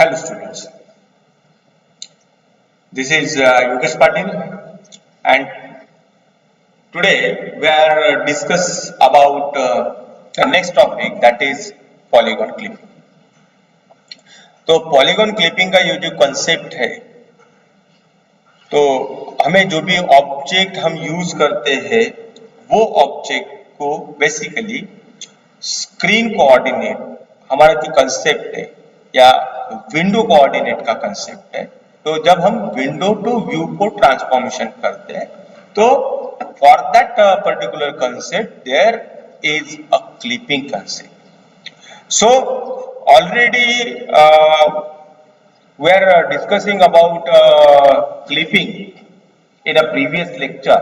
Hello students, this is Yogesh Patil and today we are discuss about the next topic that is polygon clipping. तो polygon clipping का ये जो concept है, तो हमें जो भी ऑब्जेक्ट हम यूज करते हैं वो ऑब्जेक्ट को बेसिकली स्क्रीन कोऑर्डिनेट हमारा जो कंसेप्ट है या विंडो कोऑर्डिनेट का कंसेप्ट है, तो जब हम विंडो टू व्यू को ट्रांसफॉर्मेशन करते हैं तो for that particular concept there is a clipping concept. So already we are discussing about clipping in a previous lecture.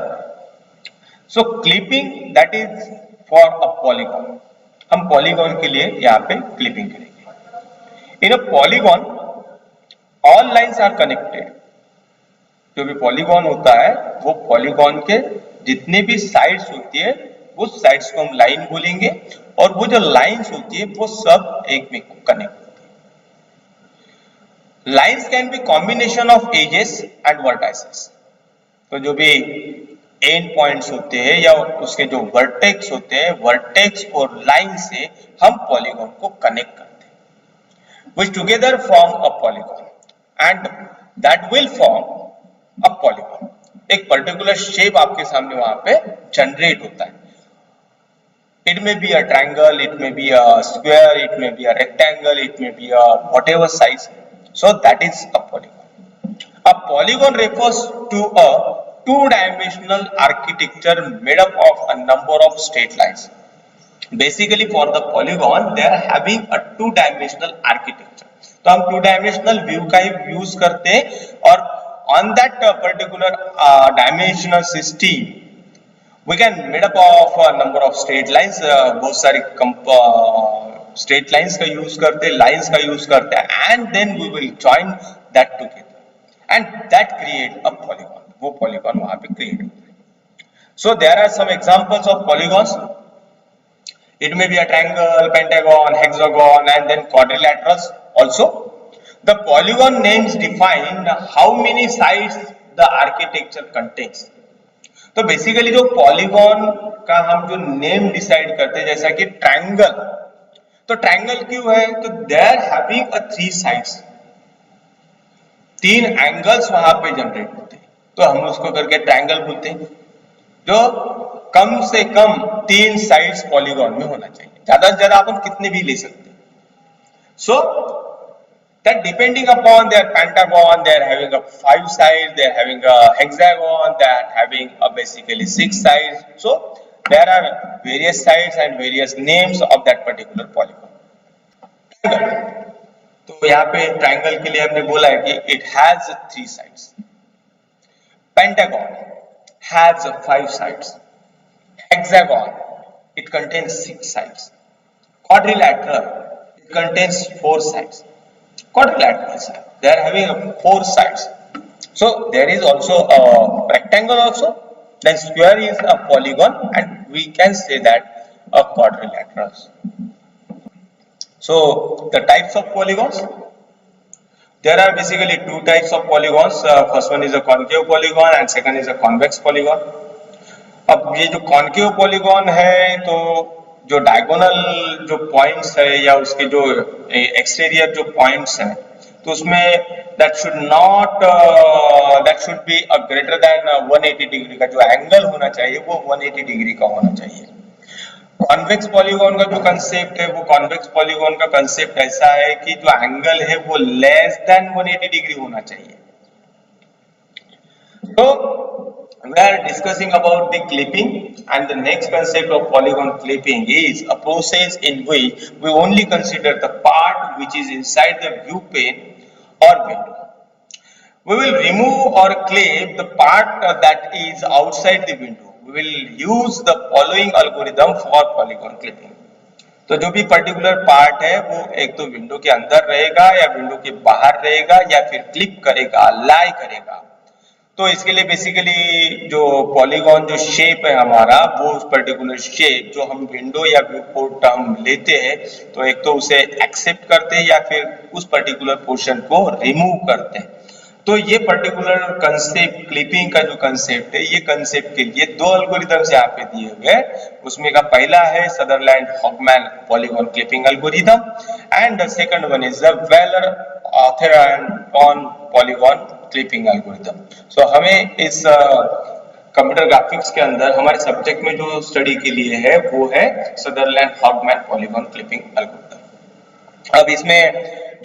So clipping that is for a polygon. हम polygon के लिए यहाँ पे clipping करेंगे. In a polygon, all lines are connected. जो भी polygon होता है वो polygon के जितने भी sides होती है वो sides को हम line बोलेंगे और वो जो lines होती है वो सब एक में connect. Lines can be combination of edges and vertices. तो जो भी end points होते हैं या उसके जो vertex होते हैं, vertex और line से हम polygon को connect करते हैं, which together form a polygon and that will form a polygon. एक particular shape आपके सामने वहां पे generate होता है. It may be a triangle, it may be a square, it may be a rectangle, it may be a whatever size. So that is a polygon. A polygon refers to a two-dimensional architecture made up of a number of straight lines. Basically for the polygon they are having a two-dimensional architecture. तो हम two-dimensional view का ही use करते हैं और on that particular dimensional system we can made up of a number of straight lines. बहुत सारी straight lines का use करते हैं, lines का use करते हैं and then we will join that together and that create a polygon. वो polygon वहाँ पे create होता है. So there are some examples of polygons. It may be a triangle, pentagon, hexagon and then quadrilaterals also. The polygon names define how many sides the architecture contains. तो basically जो polygon का हम जो name decide करते हैं जैसा कि triangle, तो ट्रायंगल क्यों है? तो they are having a three sides, तीन एंगल्स वहां पे जनरेट होते हैं तो हम उसको करके ट्रायंगल बोलते हैं. जो कम से कम तीन साइड्स पॉलीगॉन में होना चाहिए, ज्यादा से ज्यादा अपन कितने भी ले सकते हैं. सो that depending upon their pentagon they are having a 5 sides, they are having a hexagon, they are having a basically 6 sides. So there are various sides and various names of that particular polygon. तो यहाँ पे triangle के लिए हमने बोला है कि it has 3 sides. Pentagon has 5 sides. Hexagon it contains 6 sides. Quadrilateral it contains 4 sides. Quadrilaterals they are having 4 sides. So there is also a rectangle also, then square is a polygon and we can say that a quadrilaterals. So the types of polygons, there are basically two types of polygons. First one is a concave polygon and second is a convex polygon. अब ये जो concave polygon है तो जो diagonal जो points है या उसके जो एक्सटीरियर जो पॉइंट्स हैं तो उसमें that should be a greater than 180 degree का जो एंगल होना चाहिए वो 180 डिग्री का होना चाहिए. कॉन्वेक्स पॉलीगॉन का जो कंसेप्ट है वो कॉन्वेक्स पॉलीगॉन का कंसेप्ट ऐसा है कि जो एंगल है वो लेस देन 180 डिग्री होना चाहिए. तो we are discussing about the clipping and the next concept of polygon clipping is a process in which we only consider the part which is inside the view plane or window. We will remove or clip the part that is outside the window. We will use the following algorithm for polygon clipping. तो जो भी particular part है वो एक तो window के अंदर रहेगा या विंडो के बाहर रहेगा या फिर क्लिप करेगा, लाई करेगा. तो इसके लिए बेसिकली जो पॉलीगॉन जो शेप है हमारा, वो उस पर्टिकुलर शेप जो हम विंडो या व्यू पोर्ट हम लेते हैं, तो एक तो उसे एक्सेप्ट करते हैं या फिर उस पर्टिकुलर पोर्शन को रिमूव करते हैं। तो ये पर्टिकुलर कंसेप्ट, क्लिपिंग का जो कंसेप्ट है, ये कंसेप्ट के लिए दो एल्गोरिथम्स यहाँ पे दिए गए। उसमें का पहला है सदरलैंड हॉफमैन polygon clipping algorithm and the second one is the Weiler on polygon clipping algorithm. So हमें इस कंप्यूटर ग्राफिक्स के अंदर हमारे सब्जेक्ट में जो स्टडी के लिए है वो है सदरलैंड हॉफमैन पॉलीगॉन क्लिपिंग एल्गोरिथम। अब इसमें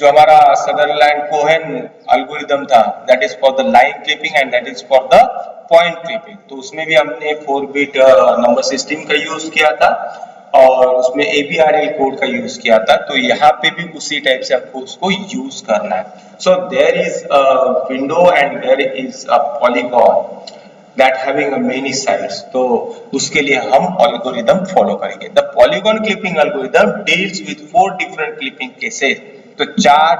जो हमारा सदरलैंड कोहेन एल्गोरिथम था, that is for the line clipping and that is for the point clipping, तो उसमें भी हमने 4 बिट नंबर सिस्टम का यूज किया था और उसमें ABRL कोड का यूज किया था। तो यहाँ पे भी उसी टाइप से आपको उसको यूज करना है। So there is a window and there is a polygon that having a many sides, तो उसके लिए हम algorithm follow करेंगे। The polygon clipping algorithm deals with 4 different clipping cases, तो 4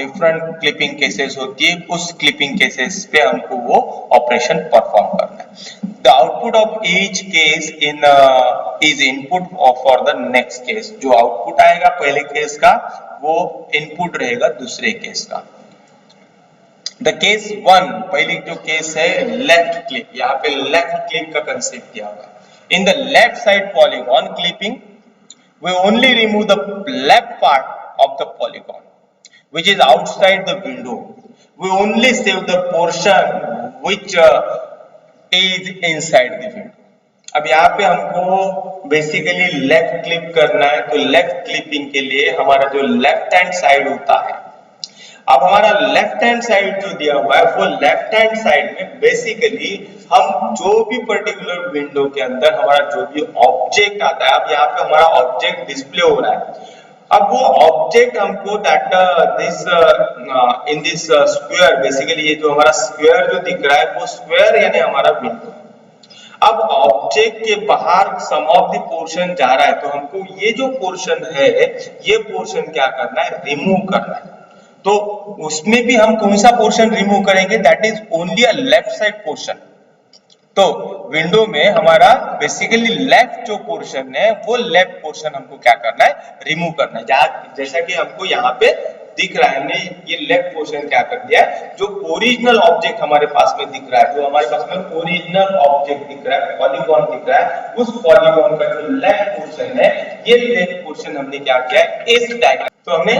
different clipping cases होती है, उस clipping cases पे हमको वो operation perform करना है। The output of each case in is input for the next case, जो output आएगा पहले केस का वो input रहेगा दूसरे केस का। द केस 1, पहली जो केस है लेफ्ट क्लिप, यहाँ पे लेफ्ट क्लिप का कंसेप्ट दिया हुआ है। In the left side polygon clipping we only remove the left part of the polygon which is outside the window. We only save the portion which is inside the window. अब यहाँ पे हमको basically left clip करना है, तो left clipping के लिए हमारा जो लेफ्ट हैंड साइड होता है, अब हमारा लेफ्ट हैंड साइड जो दिया हुआ है, वो लेफ्ट हैंड साइड में बेसिकली हम जो भी पर्टिकुलर विंडो के अंदर हमारा जो भी ऑब्जेक्ट आता है, अब यहाँ पे हमारा ऑब्जेक्ट डिस्प्ले हो रहा है, अब वो ऑब्जेक्ट हमको that this in this square, basically ये जो हमारा स्क्वायर जो दिख रहा है वो स्क्वायर यानी हमारा विंडो। अब ऑब्जेक्ट के बाहर सम ऑफ द पोर्शन जा रहा है, तो हमको ये जो पोर्शन है, ये पोर्शन क्या करना है, रिमूव करना है। तो उसमें भी हम कौन सा पोर्शन रिमूव करेंगे, that is only a left side portion. तो विंडो में हमारा बेसिकली लेफ्ट जो पोर्शन है, वो लेफ्ट पोर्शन हमको क्या करना है, रिमूव करना है। जैसा कि हमको यहाँ पे दिख रहा है, हमने ये लेफ्ट पोर्शन क्या कर दिया है, जो ओरिजिनल ऑब्जेक्ट हमारे पास में दिख रहा है, जो हमारे पास में ओरिजिनल ऑब्जेक्ट दिख रहा है, पॉलीगॉन दिख रहा है, उस पॉलीगॉन का जो लेफ्ट पोर्शन है, ये लेफ्ट पोर्शन हमने क्या किया है, इस डायग्राम, तो हमने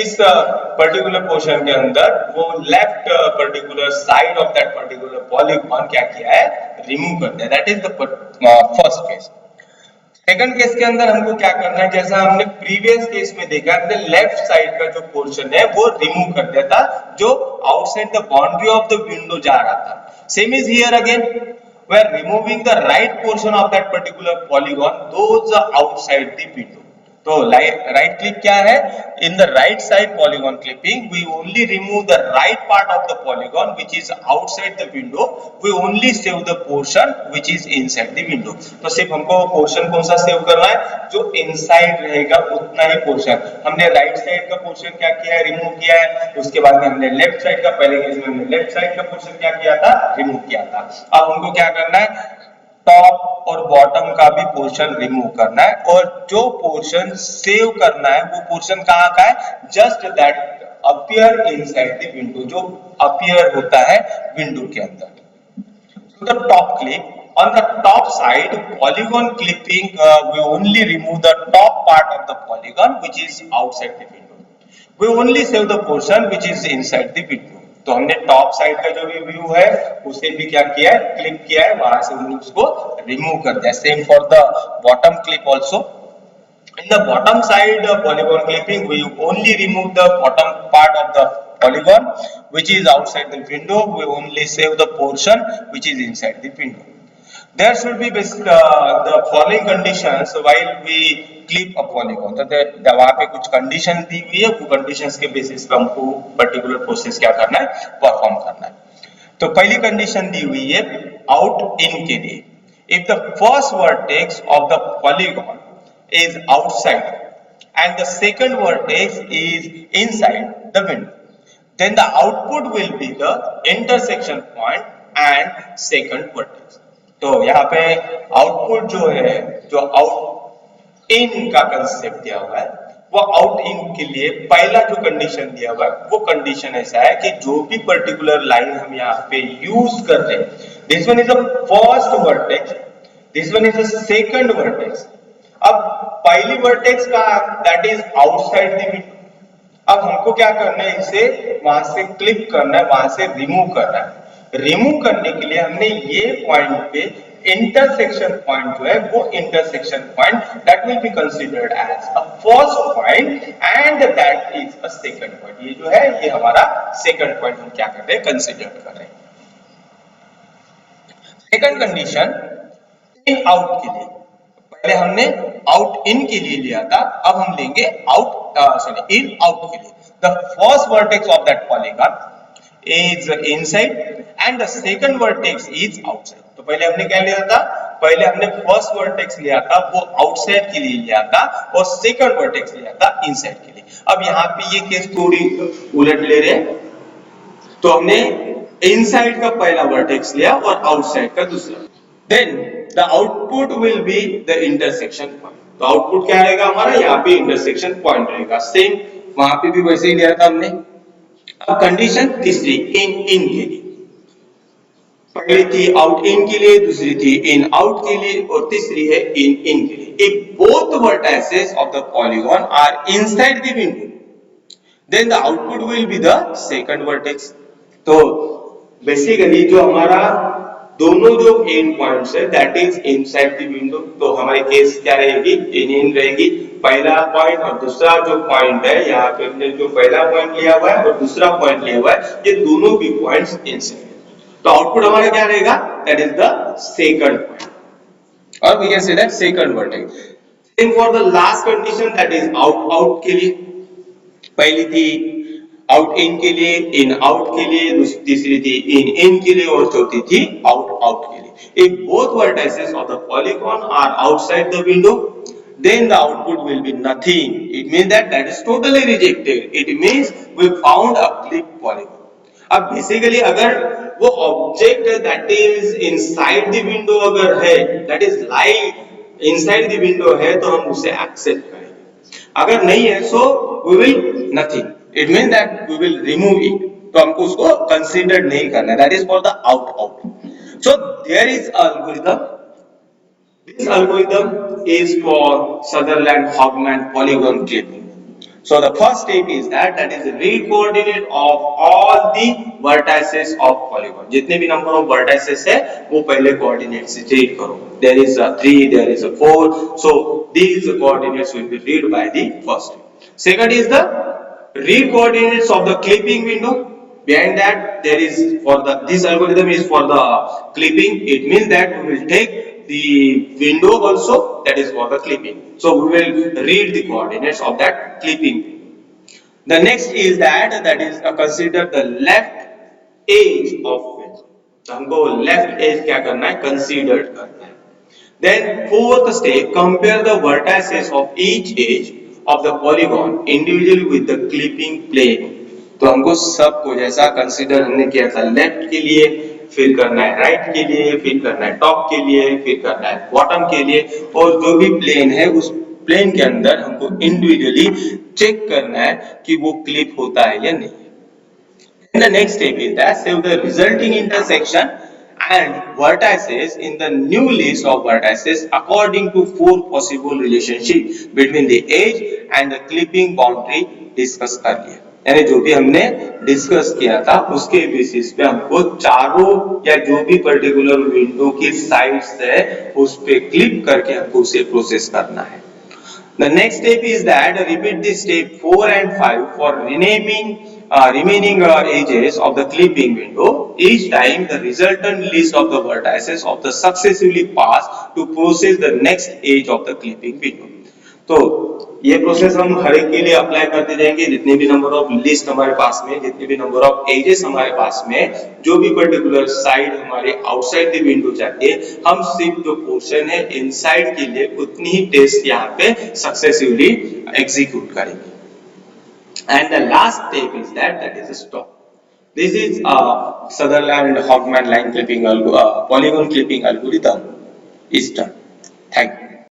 इस पर्टिकुलर पोर्शन के अंदर वो left particular side of that particular polygon क्या किया है, रिमूव कर दिया। That is the first case. Second case के अंदर हमको क्या करना है, जैसा हमने प्रीवियस केस में देखा, हमने लेफ्ट साइड का जो पोर्शन है वो रिमूव कर दिया था, जो outside the boundary of the window जा रहा था। Same is here again, we are removing the right portion of that particular polygon, those are outside the window. तो राइट क्लिप क्या है, in the right side polygon clipping we only remove the right part of the polygon which is outside the window, we only save the portion which is inside the window. तो सिर्फ हमको portion कौन सा save करना है, जो inside रहेगा उतना ही पोर्शन। हमने राइट साइड का पोर्शन क्या किया है, रिमूव किया है, उसके बाद में हमने लेफ्ट साइड का, पहले केस में हमने लेफ्ट साइड का पोर्शन क्या किया था, रिमूव किया था। अब हमको क्या करना है, टॉप और बॉटम का भी पोर्शन रिमूव करना है, और जो पोर्शन सेव करना है वो पोर्शन कहाँ का है, just that appear inside the window, जो अपीयर होता है विंडो के अंदर। So the top clip, on the top side polygon clipping, we only remove the top part of the polygon which is outside the window. We only save the portion which is inside the window. तो हमने top side का जो भी view है उसे भी क्या किया है, क्लिप किया है, वहां से हमने उसको रिमूव कर दिया। Same for the bottom clip also. In the bottom side polygon clipping, we only remove the bottom part of the polygon which is outside the window. We only save the portion which is inside the window. There should be the following conditions while we clip a polygon. तो वहाँ पे कुछ condition दी हुई है, वो conditions के basis पे हमको पर्टिकुलर प्रोसेस क्या करना है, परफॉर्म करना है। तो पहली कंडीशन दी हुई है आउट इन के लिए, if the first vertex of the polygon is outside and the second vertex is inside the window, then the output will be the intersection point and second vertex. तो यहाँ पे output जो है, जो out in का concept दिया हुआ है, वो आउट इन के लिए पहला जो कंडीशन दिया हुआ है वो कंडीशन ऐसा है कि जो भी पर्टिकुलर लाइन हम यहाँ पे यूज कर रहे हैं, this one is the first vertex, this one is the second vertex. अब पहली वर्टेक्स का that is outside the window. अब हमको क्या करना है, इसे वहां से क्लिक करना है, वहां से रिमूव करना है। रिमूव करने के लिए हमने ये पॉइंट पे इंटरसेक्शन पॉइंट जो है वो intersection point that will be considered as a first point and that is a second point. ये जो है ये हमारा सेकंड पॉइंट हम क्या कर रहे हैं, कंसीडर कर रहे हैं। सेकंड कंडीशन इन आउट के लिए, पहले हमने आउट इन के लिए लिया था, अब हम लेंगे आउट इन आउट के लिए। The first vertex of that polygon is inside and the second vertex is outside. तो पहले हमने क्या लिया था, पहले हमने फर्स्ट वर्टेक्स लिया था वो आउटसाइड के लिए लिया था और सेकंड वर्टेक्स लिया था इनसाइड के लिए। अब यहाँ पे ये केस थोड़ी उलट ले रहे हैं, तो हमने इनसाइड का पहला वर्टेक्स लिया और आउटसाइड का दूसरा। Then the output will be the intersection point. तो आउटपुट क्या रहेगा हमारा, यहाँ पे इंटरसेक्शन पॉइंट रहेगा, सेम वहां पे भी वैसे ही लिया था हमने। अब कंडीशन तीसरी इन इन के लिए, पहली थी आउट इन के लिए, दूसरी थी इन आउट के लिए और तीसरी है इन इन के लिए। If both vertices of the polygon are inside the window then the output will be the second vertex. तो बेसिकली जो हमारा दोनों जो एंड पॉइंट्स है that is inside the window, तो हमारी केस क्या रहेगी, इन इन रहेगी, पहला पॉइंट और दूसरा जो पॉइंट है, यहाँ पे हमने जो पहला पॉइंट लिया हुआ है और दूसरा पॉइंट लिया हुआ है, ये दोनों भी पॉइंट्स इनसाइड। तो आउटपुट हमारा क्या रहेगा, that is the second point और we can say that second vertex. Same for the last condition that is out out के लिए, पहली थी आउट इन के लिए, इन आउट के लिए, तीसरी थी इन इन के लिए और चौथी थी आउट आउट के लिए। If both vertices of the polygon are outside the window then the output will be nothing. It means that that is totally rejected. It means we found a clip polygon. अब basically अगर वो object that is inside the window अगर है, that is light inside the window है, तो हम उसे accept करेंगे। अगर नहीं है so we will nothing, it mean that we will remove it, तो हमको उसको कंसीडर नहीं करना है। That is for the out out. So there is algorithm, this algorithm is for Sutherland-Hauptmann polygon clipping. So the first step is that is the read coordinate of all the vertices of polygon. जितने भी number of vertices है वो पहले coordinates से read करो. There is a 3, there is a 4. So these coordinates will be read by the first step. Second is the read coordinates of the clipping window. Behind that there is for the this algorithm is for the clipping. It means that we will take the window also, that is for the clipping. So we will read the coordinates of that clipping. The next is that is consider the left edge of window. तो हमको left edge क्या करना है, consider करना है. Then fourth step, compare the vertices of each edge of the polygon individually with the clipping plane. तो हमको सबको जैसा कंसीडर हमने किया था लेफ्ट के लिए, फिर करना है राइट के लिए, फिर करना है टॉप के लिए, फिर करना है बॉटम के लिए, और जो भी प्लेन है उस प्लेन के अंदर हमको इंडिविजुअली चेक करना है कि वो क्लिप होता है या नहीं। And the next step is that save the resulting intersection and vertices in the new list of vertices according to 4 possible relationships between the edge and the clipping boundary discussed earlier. यानी जो भी हमने discuss किया था उसके basis पे हमको चारों या जो भी पर्टिकुलर विंडो की साइड्स है उस पे क्लिप करके हमको उसे प्रोसेस करना है। The next step is that repeat this step 4 and 5 for remaining edges of the clipping window. Each time the resultant list of the vertices of the successively pass to process the next edge of the clipping window. तो ये process हम हर एक के लिए apply करते जाएंगे, जितने भी नंबर ऑफ लिस्ट हमारे पास में, जितने भी नंबर ऑफ एजेस हमारे पास में, जो भी पर्टिकुलर साइड हमारे आउटसाइड द विंडो जाती है, हम सिर्फ जो पोर्शन है इनसाइड के लिए उतनी ही टेस्ट यहाँ पे सक्सेसिवली एग्जीक्यूट करेंगे। And the last step is that is stop. This is Sutherland Hoffman line clipping polygon clipping algorithm is done. Thank you.